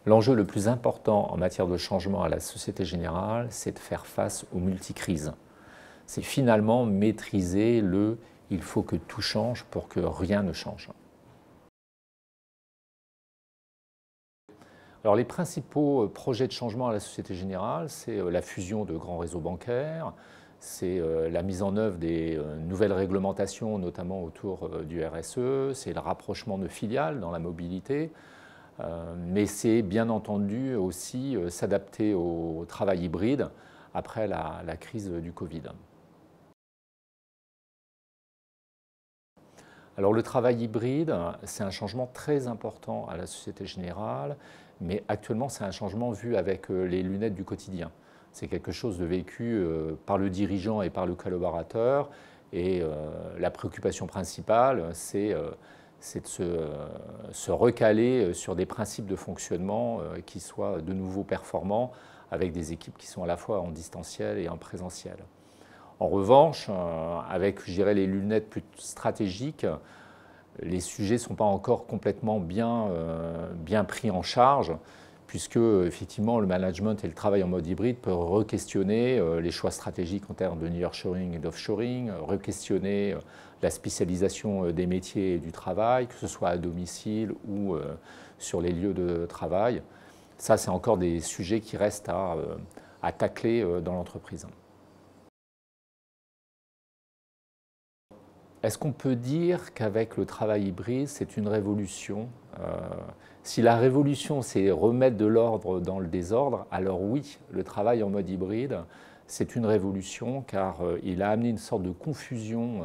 L'enjeu le plus important en matière de changement à la Société Générale, c'est de faire face aux multicrises. C'est finalement maîtriser le « il faut que tout change pour que rien ne change ». Alors les principaux projets de changement à la Société Générale, c'est la fusion de grands réseaux bancaires, c'est la mise en œuvre des nouvelles réglementations, notamment autour du RSE, c'est le rapprochement de filiales dans la mobilité, mais c'est bien entendu aussi s'adapter au travail hybride après la crise du Covid. Alors le travail hybride, c'est un changement très important à la Société Générale, mais actuellement c'est un changement vu avec les lunettes du quotidien. C'est quelque chose de vécu par le dirigeant et par le collaborateur, et la préoccupation principale, c'est de se recaler sur des principes de fonctionnement qui soient de nouveau performants, avec des équipes qui sont à la fois en distanciel et en présentiel. En revanche, avec, je dirais, les lunettes plus stratégiques, les sujets ne sont pas encore complètement bien pris en charge, puisque effectivement le management et le travail en mode hybride peuvent re-questionner les choix stratégiques en termes de nearshoring et d'offshoring, re-questionner la spécialisation des métiers et du travail, que ce soit à domicile ou sur les lieux de travail. Ça, c'est encore des sujets qui restent à tacler dans l'entreprise. Est-ce qu'on peut dire qu'avec le travail hybride, c'est une révolution? Si la révolution, c'est remettre de l'ordre dans le désordre, alors oui, le travail en mode hybride, c'est une révolution car il a amené une sorte de confusion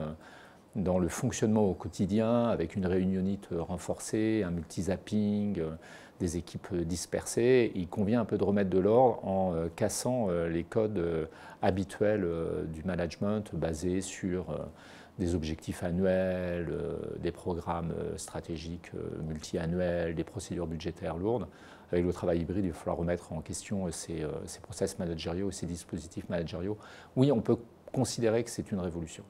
dans le fonctionnement au quotidien, avec une réunionnite renforcée, un multizapping, des équipes dispersées. Il convient un peu de remettre de l'ordre en cassant les codes habituels du management basés sur des objectifs annuels, des programmes stratégiques multi-annuels, des procédures budgétaires lourdes. Avec le travail hybride, il va falloir remettre en question ces process managériaux, ces dispositifs managériaux. Oui, on peut considérer que c'est une révolution.